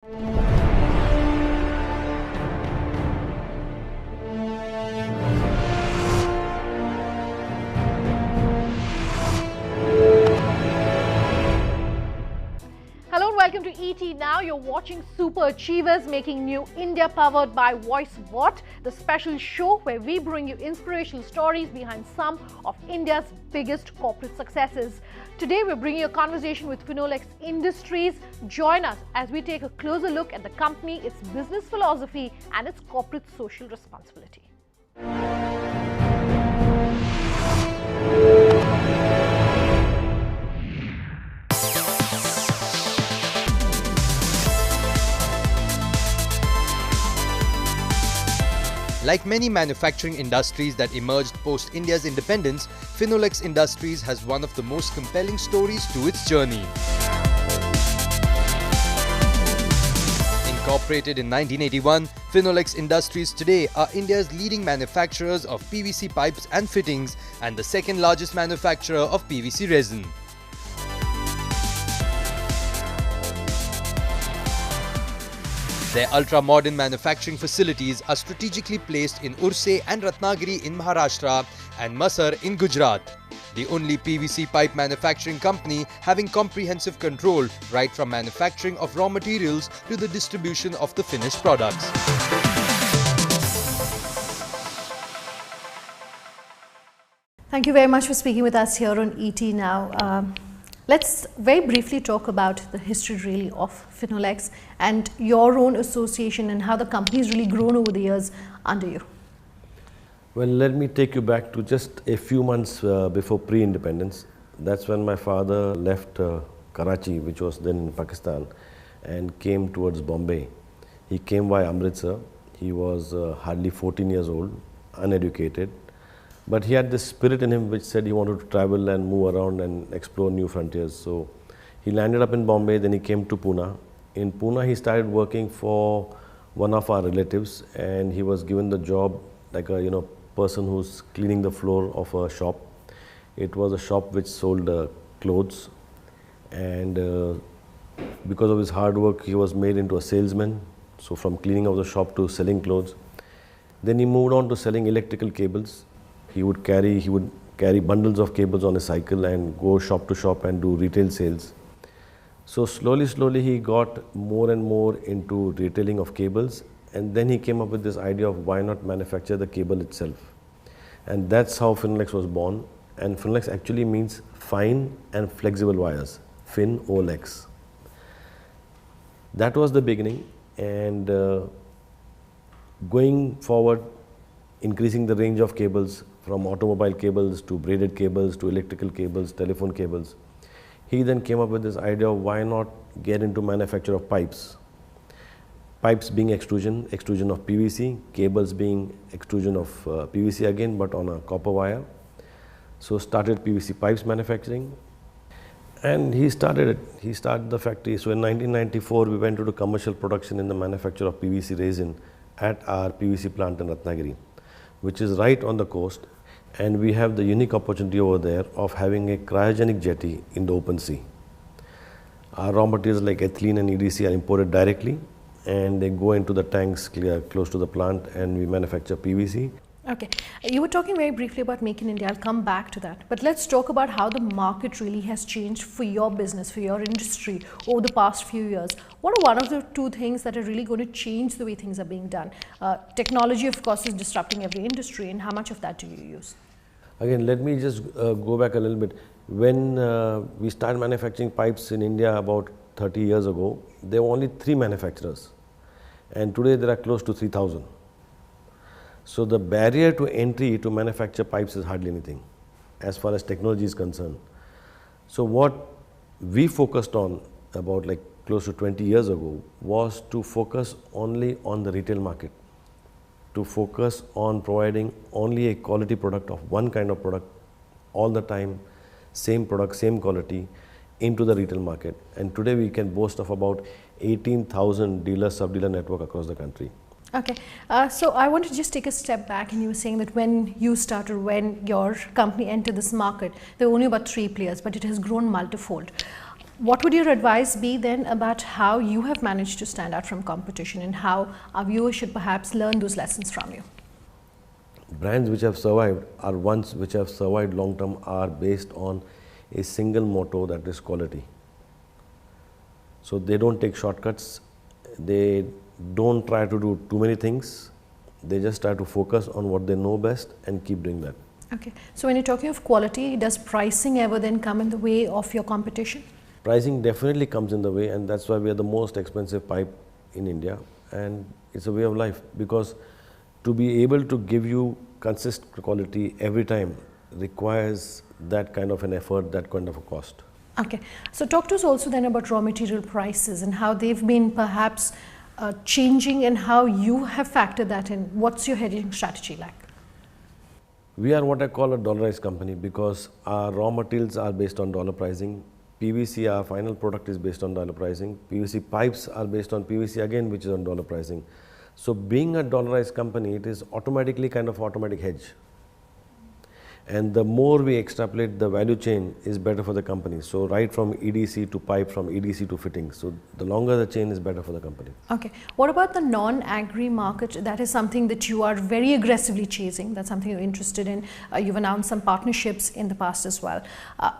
Hello and welcome to ETNow. You're watching Super Achievers Making New India, powered by Voicewhat, the special show where we bring you inspirational stories behind some of India's biggest corporate successes. Today we're bringing you a conversation with Finolex Industries. Join us as we take a closer look at the company, its business philosophy and its corporate social responsibility. Like many manufacturing industries that emerged post India's independence, Finolex Industries has one of the most compelling stories to its journey. Incorporated in 1981, Finolex Industries today are India's leading manufacturers of PVC pipes and fittings and the second largest manufacturer of PVC resin. Their ultra-modern manufacturing facilities are strategically placed in Urse and Ratnagiri in Maharashtra and Masar in Gujarat. The only PVC pipe manufacturing company having comprehensive control right from manufacturing of raw materials to the distribution of the finished products. Thank you very much for speaking with us here on ETNow. Let's very briefly talk about the history really of Finolex and your own association and how the company has really grown over the years under you. Well, let me take you back to just a few months before pre-independence. That's when my father left Karachi, which was then in Pakistan, and came towards Bombay. He came via Amritsar. He was hardly 14 years old, uneducated. But he had this spirit in him which said he wanted to travel and move around and explore new frontiers. So he landed up in Bombay, then he came to Pune. In Pune, he started working for one of our relatives, and he was given the job like a person who's cleaning the floor of a shop. It was a shop which sold clothes, and because of his hard work, he was made into a salesman. So from cleaning of the shop to selling clothes. Then he moved on to selling electrical cables. He would carry bundles of cables on a cycle and go shop to shop and do retail sales. So slowly he got more and more into retailing of cables, and then he came up with this idea of why not manufacture the cable itself. And that's how Finolex was born. And Finolex actually means fine and flexible wires, Finolex. That was the beginning, and going forward, increasing the range of cables from automobile cables to braided cables to electrical cables, telephone cables. He then came up with this idea of why not get into manufacture of pipes. Pipes being extrusion of PVC, cables being extrusion of PVC again, but on a copper wire. So started PVC pipes manufacturing, and he started the factory. So in 1994, we went into commercial production in the manufacture of PVC resin at our PVC plant in Ratnagiri, which is right on the coast, and we have the unique opportunity over there of having a cryogenic jetty in the open sea. Our raw materials like ethylene and EDC are imported directly, and they go into the tanks close to the plant, and we manufacture PVC. Okay, you were talking very briefly about Make in India. I'll come back to that. But let's talk about how the market really has changed for your business, for your industry over the past few years. What are one of the two things that are really going to change the way things are being done? Technology, of course, is disrupting every industry, and how much of that do you use? Again, let me just go back a little bit. When we started manufacturing pipes in India about 30 years ago, there were only 3 manufacturers, and today there are close to 3,000. So the barrier to entry to manufacture pipes is hardly anything as far as technology is concerned. So what we focused on about like close to 20 years ago was to focus only on the retail market, to focus on providing only a quality product of one kind of product all the time, same product, same quality into the retail market. And today we can boast of about 18,000 dealer, sub-dealer network across the country. Okay, so I want to just take a step back, and you were saying that when you started, when your company entered this market, there were only about 3 players, but it has grown multifold. What would your advice be then about how you have managed to stand out from competition and how our viewers should perhaps learn those lessons from you? Brands which have survived are ones which have survived long term are based on a single motto, that is quality. So they don't take shortcuts, they don't try to do too many things, they just try to focus on what they know best and keep doing that. Okay, so when you're talking of quality, does pricing ever then come in the way of your competition? Pricing definitely comes in the way, and that's why we are the most expensive pipe in India, and it's a way of life, because to be able to give you consistent quality every time requires that kind of an effort, that kind of a cost. Okay, so talk to us also then about raw material prices and how they've been perhaps changing and how you have factored that in. What's your hedging strategy like? We are what I call a dollarized company because our raw materials are based on dollar pricing. PVC, our final product, is based on dollar pricing. PVC pipes are based on PVC again, which is on dollar pricing. So being a dollarized company, it is automatically kind of automatic hedge. And the more we extrapolate the value chain is better for the company. So right from EDC to pipe, from EDC to fittings. So the longer the chain is better for the company. Okay. What about the non-agri market? That is something that you are very aggressively chasing. That's something you're interested in. You've announced some partnerships in the past as well.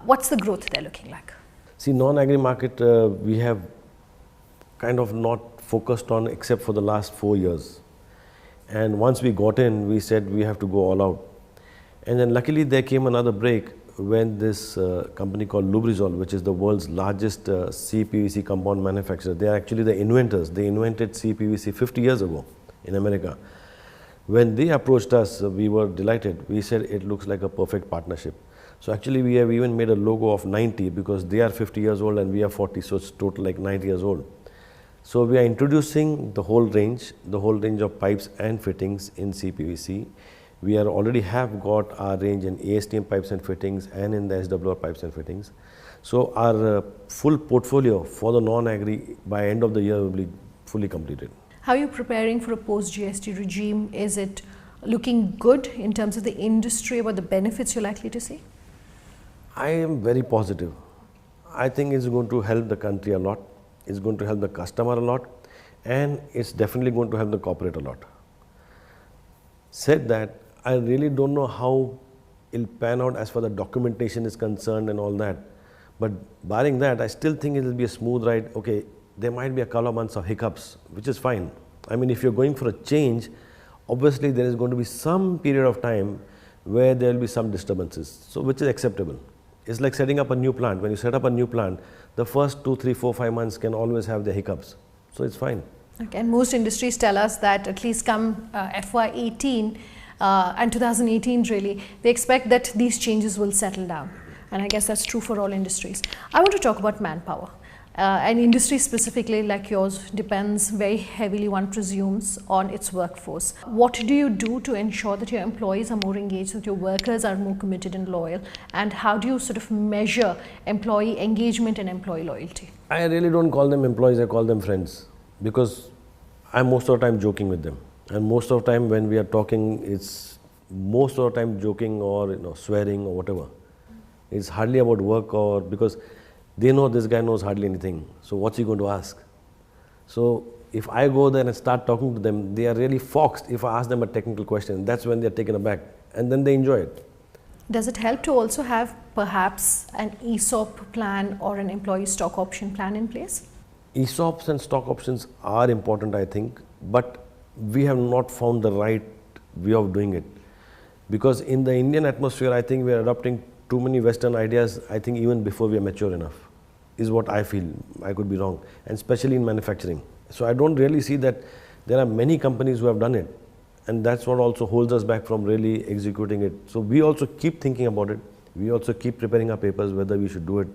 What's the growth there looking like? See, non-agri market, we have kind of not focused on except for the last 4 years. And once we got in, we said we have to go all out. And then luckily there came another break when this company called Lubrizol, which is the world's largest CPVC compound manufacturer, they are actually the inventors. They invented CPVC 50 years ago in America. When they approached us, we were delighted. We said it looks like a perfect partnership. So actually we have even made a logo of 90 because they are 50 years old and we are 40, so it's total like 90 years old. So we are introducing the whole range of pipes and fittings in CPVC. We are already have got our range in ASTM pipes and fittings and in the SWR pipes and fittings. So our full portfolio for the non-agri by end of the year will be fully completed. How are you preparing for a post-GST regime? Is it looking good in terms of the industry, what the benefits you're likely to see? I am very positive. I think it's going to help the country a lot. It's going to help the customer a lot, and it's definitely going to help the corporate a lot. Said that, I really don't know how it'll pan out as far as the documentation is concerned and all that. But barring that, I still think it will be a smooth ride. Okay, there might be a couple of months of hiccups, which is fine. I mean, if you're going for a change, obviously there is going to be some period of time where there will be some disturbances, so which is acceptable. It's like setting up a new plant. When you set up a new plant, the first 2, 3, 4, 5 months can always have the hiccups. So it's fine. Okay, and most industries tell us that at least come FY18 and 2018 really, they expect that these changes will settle down. And I guess that's true for all industries. I want to talk about manpower. An industry specifically like yours depends very heavily, one presumes, on its workforce. What do you do to ensure that your employees are more engaged, that your workers are more committed and loyal? And how do you sort of measure employee engagement and employee loyalty? I really don't call them employees, I call them friends. Because I'm most of the time joking with them. And most of the time when we are talking, it's most of the time joking or swearing or whatever. It's hardly about work, or because they know this guy knows hardly anything. So what's he going to ask? So if I go there and start talking to them, they are really foxed if I ask them a technical question. That's when they are taken aback, and then they enjoy it. Does it help to also have perhaps an ESOP plan or an employee stock option plan in place? ESOPs and stock options are important, I think, but we have not found the right way of doing it. Because in the Indian atmosphere, I think we are adopting too many Western ideas, I think even before we are mature enough, is what I feel. I could be wrong, and especially in manufacturing. So I don't really see that there are many companies who have done it, and that's what also holds us back from really executing it. So we also keep thinking about it. We also keep preparing our papers whether we should do it.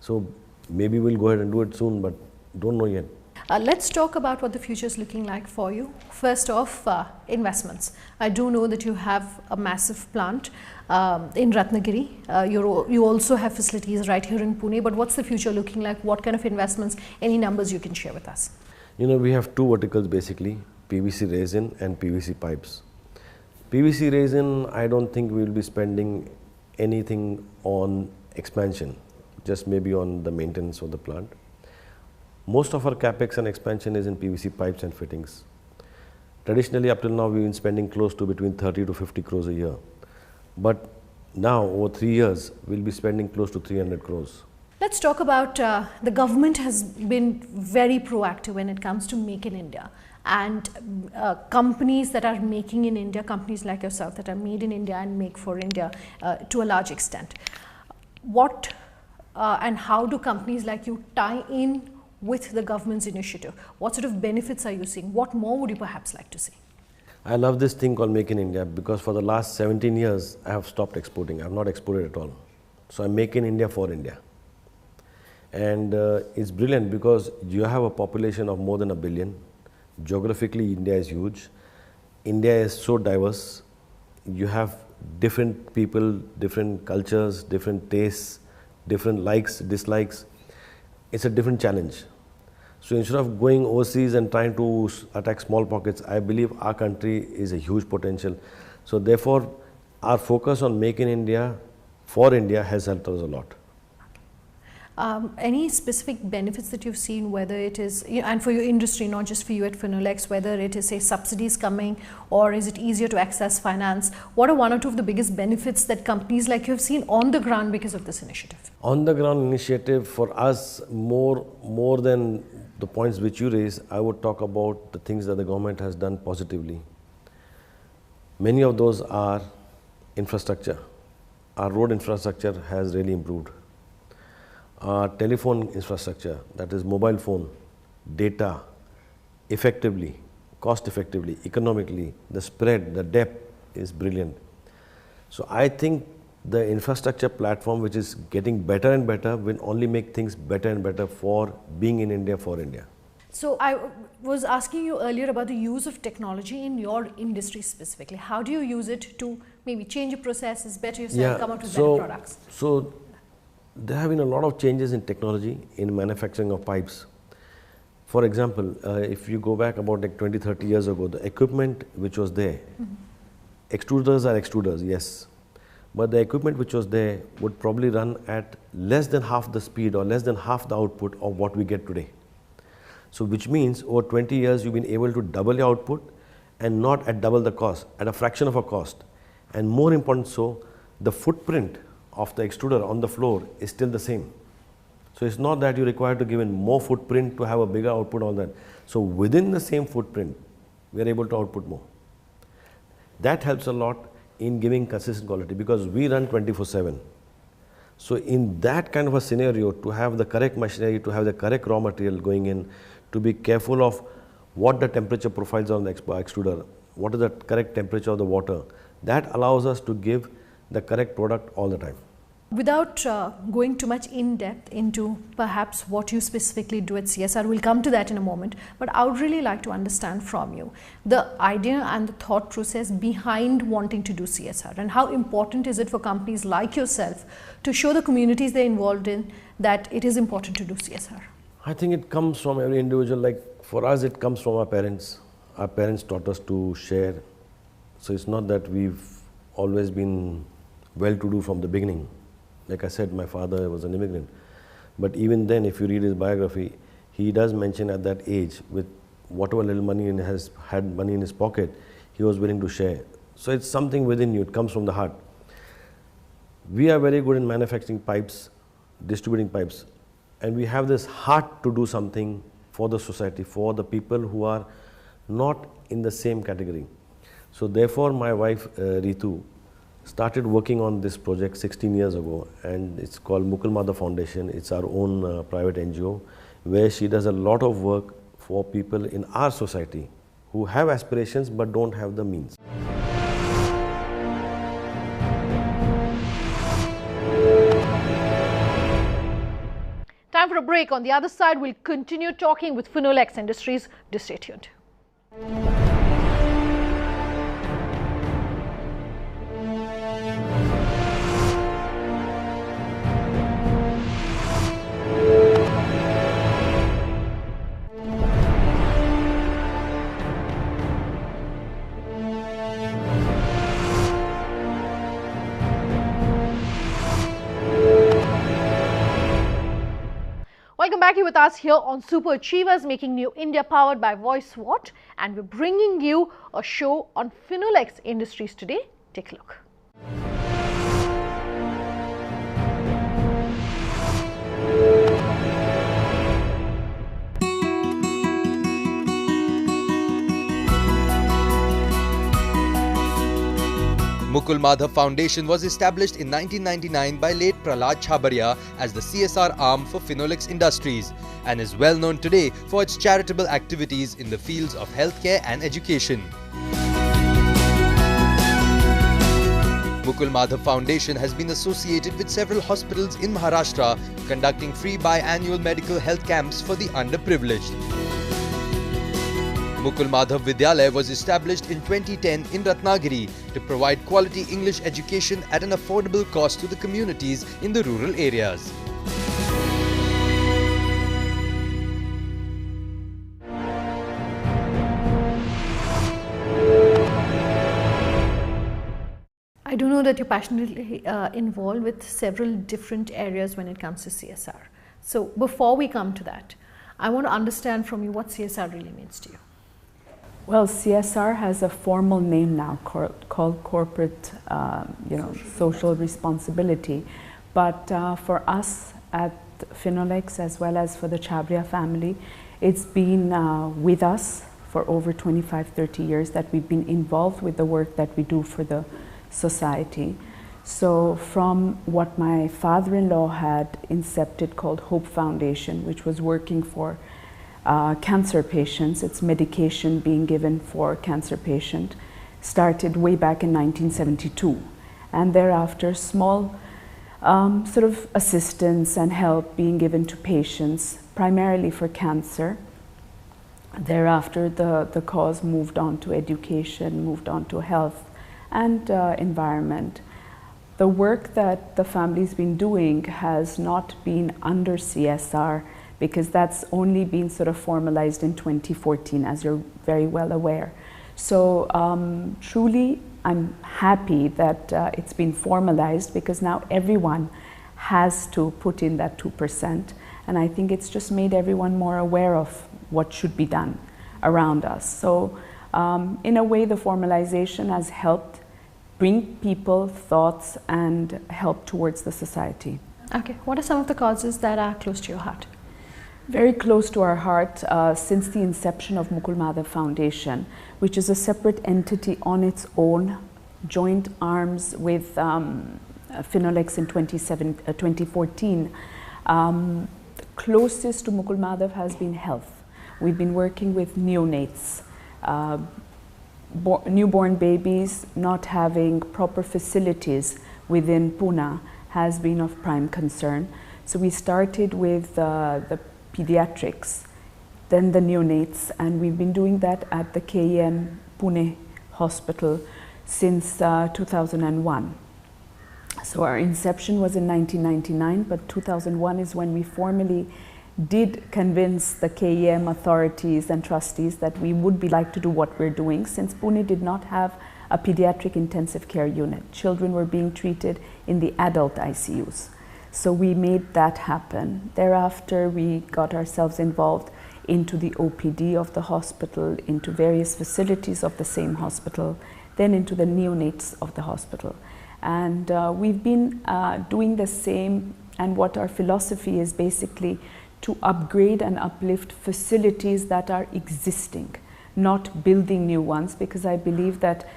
So maybe we'll go ahead and do it soon, but don't know yet. Let's talk about what the future is looking like for you. First off, investments. I do know that you have a massive plant in Ratnagiri. You also have facilities right here in Pune, but what's the future looking like? What kind of investments, any numbers you can share with us? We have two verticals basically, PVC resin and PVC pipes. PVC resin, I don't think we will be spending anything on expansion. just maybe on the maintenance of the plant. Most of our capex and expansion is in PVC pipes and fittings. Traditionally, up till now, we've been spending close to between 30 to 50 crores a year. But now, over 3 years, we'll be spending close to 300 crores. Let's talk about the government has been very proactive when it comes to Make in India. And companies that are making in India, companies like yourself that are made in India and make for India to a large extent. What and how do companies like you tie in with the government's initiative? What sort of benefits are you seeing? What more would you perhaps like to see? I love this thing called Make in India because for the last 17 years, I have stopped exporting. I have not exported at all. So I make in India for India. And it's brilliant because you have a population of more than 1 billion. Geographically, India is huge. India is so diverse. You have different people, different cultures, different tastes, different likes, dislikes. It's a different challenge. So instead of going overseas and trying to attack small pockets, I believe our country is a huge potential. So therefore, our focus on Make in India for India has helped us a lot. Any specific benefits that you've seen, whether it is, and for your industry, not just for you at Finolex, whether it is, say, subsidies coming, or is it easier to access finance? What are one or two of the biggest benefits that companies like you have seen on the ground because of this initiative? On the ground initiative, for us, more than the points which you raise, I would talk about the things that the government has done positively. Many of those are infrastructure. Our road infrastructure has really improved. Our telephone infrastructure, that is mobile phone, data, effectively, cost effectively, economically, the spread, the depth is brilliant. So I think the infrastructure platform which is getting better and better will only make things better and better for being in India for India. So I was asking you earlier about the use of technology in your industry specifically. How do you use it to maybe change your processes, better yourself, come out with better products? So there have been a lot of changes in technology in manufacturing of pipes. For example, if you go back about like 20, 30 years ago, the equipment which was there, extruders are extruders, yes. But the equipment which was there would probably run at less than half the speed or less than half the output of what we get today. So which means over 20 years you've been able to double your output and not at double the cost, at a fraction of a cost. And more important so, the footprint of the extruder on the floor is still the same. So it's not that you require to give in more footprint to have a bigger output on that. So within the same footprint, we are able to output more. That helps a lot in giving consistent quality because we run 24/7. So in that kind of a scenario, to have the correct machinery, to have the correct raw material going in, to be careful of what the temperature profiles on the extruder, what is the correct temperature of the water, that allows us to give the correct product all the time. Without going too much in depth into perhaps what you specifically do at CSR, we'll come to that in a moment, but I would really like to understand from you the idea and the thought process behind wanting to do CSR and how important is it for companies like yourself to show the communities they're involved in that it is important to do CSR? I think it comes from every individual. Like for us, it comes from our parents. Our parents taught us to share. So it's not that we've always been well-to-do from the beginning. Like I said, my father was an immigrant. But even then, if you read his biography, he does mention at that age, with whatever little money he had money in his pocket, he was willing to share. So it's something within you, it comes from the heart. We are very good in manufacturing pipes, distributing pipes, and we have this heart to do something for the society, for the people who are not in the same category. So therefore, my wife, Ritu, started working on this project 16 years ago, and it's called Mukul Mother Foundation. It's our own private NGO where she does a lot of work for people in our society who have aspirations but don't have the means. Time for a break. On the other side, we'll continue talking with Finolex Industries. Do stay tuned. us here on Super Achievers Making New India, powered by Voicewhat, and we're bringing you a show on Finolex Industries today. Take a look. Mukul Madhav Foundation was established in 1999 by late Prahlad Chhabariya as the CSR arm for Finolex Industries and is well known today for its charitable activities in the fields of healthcare and education. Mukul Madhav Foundation has been associated with several hospitals in Maharashtra, conducting free biannual medical health camps for the underprivileged. Mukul Madhav Vidyalaya was established in 2010 in Ratnagiri to provide quality English education at an affordable cost to the communities in the rural areas. I do know that you're passionately involved with several different areas when it comes to CSR. So before we come to that, I want to understand from you what CSR really means to you. Well, CSR has a formal name now called corporate, social responsibility. But for us at Finolex, as well as for the Chhabariya family, it's been with us for over 25-30 years that we've been involved with the work that we do for the society. So from what my father-in-law had incepted called Hope Foundation, which was working for cancer patients, its medication being given for cancer patient, started way back in 1972. And thereafter, small sort of assistance and help being given to patients, primarily for cancer. Thereafter, the cause moved on to education, moved on to health and environment. The work that the family's been doing has not been under CSR, because that's only been sort of formalized in 2014, as you're very well aware. So truly, I'm happy that it's been formalized, because now everyone has to put in that 2%. And I think it's just made everyone more aware of what should be done around us. So in a way, the formalization has helped bring people, thoughts, and help towards the society. Okay, what are some of the causes that are close to your heart? Very close to our heart since the inception of Mukul Madhav Foundation, which is a separate entity on its own, joined arms with Finolex in 2014. Closest to Mukul Madhav has been health. We've been working with neonates, newborn babies. Not having proper facilities within Pune has been of prime concern. So we started with the pediatrics, then the neonates, and we've been doing that at the KEM Pune hospital since 2001. So our inception was in 1999, but 2001 is when we formally did convince the KEM authorities and trustees that we would like to do what we're doing, since Pune did not have a pediatric intensive care unit. Children were being treated in the adult ICUs. So we made that happen. Thereafter, we got ourselves involved into the OPD of the hospital, into various facilities of the same hospital, then into the neonates of the hospital. And we've been doing the same, and what our philosophy is basically to upgrade and uplift facilities that are existing, not building new ones, because I believe that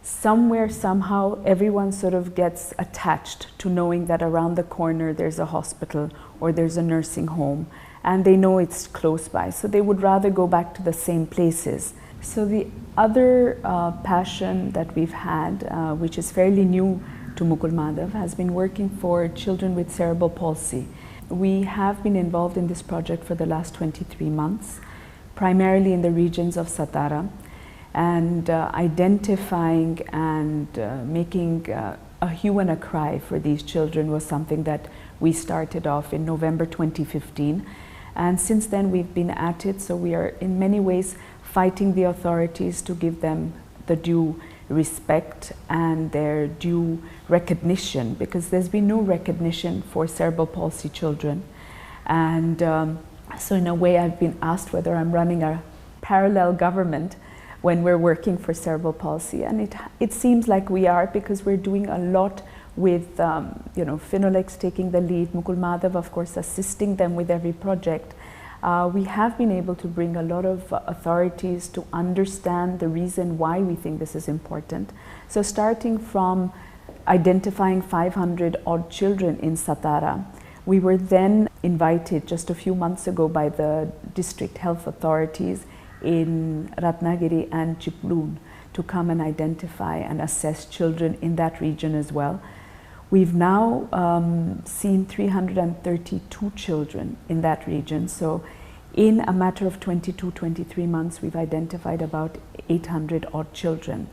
somewhere, somehow, everyone sort of gets attached to knowing that around the corner there's a hospital or there's a nursing home, and they know it's close by, so they would rather go back to the same places. So the other passion that we've had, which is fairly new to Mukul Madhav, has been working for children with cerebral palsy. We have been involved in this project for the last 23 months, primarily in the regions of Satara, and identifying and making a hue and a cry for these children was something that we started off in November 2015. And since then we've been at it, so we are in many ways fighting the authorities to give them the due respect and their due recognition, because there's been no recognition for cerebral palsy children. And So in a way, I've been asked whether I'm running a parallel government when we're working for cerebral palsy, and it seems like we are, because we're doing a lot with Finolex taking the lead, Mukul Madhav of course assisting them with every project. We have been able to bring a lot of authorities to understand the reason why we think this is important. So starting from identifying 500 odd children in Satara, we were then invited just a few months ago by the district health authorities in Ratnagiri and Chiploon to come and identify and assess children in that region as well. We've now seen 332 children in that region. So in a matter of 22, 23 months, we've identified about 800 odd children.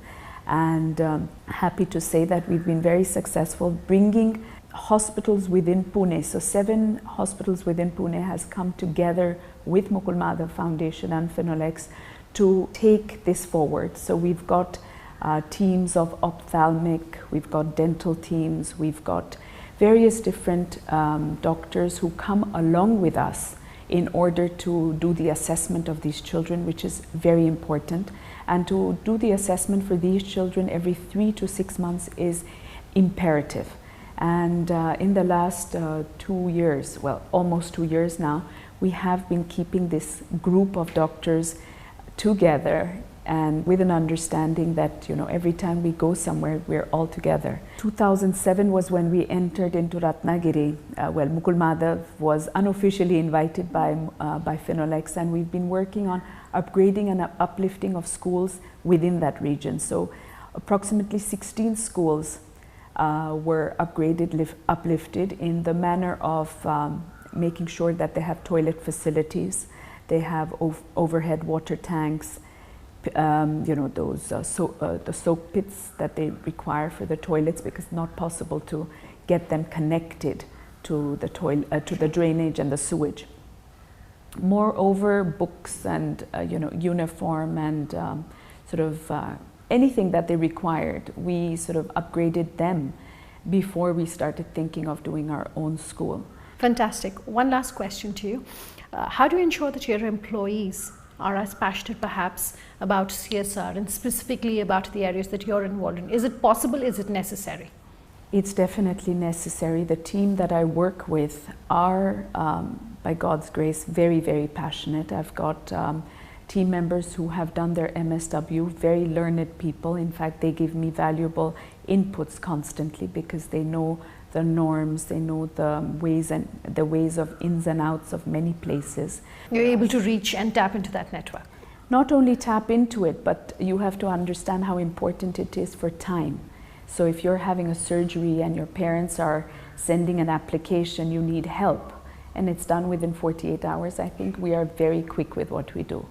And happy to say that we've been very successful bringing hospitals within Pune. So 7 hospitals within Pune has come together with Mukul Madhav Foundation and Finolex to take this forward. So we've got teams of ophthalmic, we've got dental teams, we've got various different doctors who come along with us in order to do the assessment of these children, which is very important. And to do the assessment for these children every 3 to 6 months is imperative. And in the last 2 years, well, almost 2 years now, we have been keeping this group of doctors together and with an understanding that, every time we go somewhere, we're all together. 2007 was when we entered into Ratnagiri. Mukul Madhav was unofficially invited by Finolex, and we've been working on upgrading and uplifting of schools within that region. So approximately 16 schools were upgraded, uplifted in the manner of making sure that they have toilet facilities, they have overhead water tanks, the soak pits that they require for the toilets, because it's not possible to get them connected to the drainage and the sewage. Moreover, books and uniform and anything that they required, we sort of upgraded them before we started thinking of doing our own school. Fantastic. One last question to you. How do you ensure that your employees are as passionate perhaps about CSR and specifically about the areas that you're involved in? Is it possible? Is it necessary? It's definitely necessary. The team that I work with are, by God's grace, very, very passionate. I've got team members who have done their MSW, very learned people. In fact, they give me valuable inputs constantly because they know the norms, they know the ways of ins and outs of many places. You're able to reach and tap into that network. Not only tap into it, but you have to understand how important it is for time. So if you're having a surgery and your parents are sending an application, you need help, and it's done within 48 hours, I think we are very quick with what we do.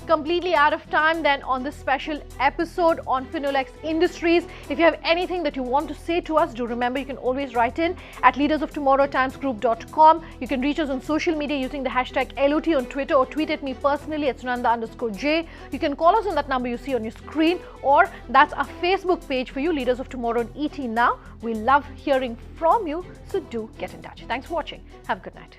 Completely out of time then on this special episode on Finolex Industries. If you have anything that you want to say to us, do remember you can always write in at leadersoftomorrowtimesgroup.com. You can reach us on social media using the hashtag LOT on Twitter, or tweet at me personally at Sunanda_J. You can call us on that number you see on your screen, or that's our Facebook page for you, Leaders of Tomorrow on ETNow. We love hearing from you, so do get in touch. Thanks for watching. Have a good night.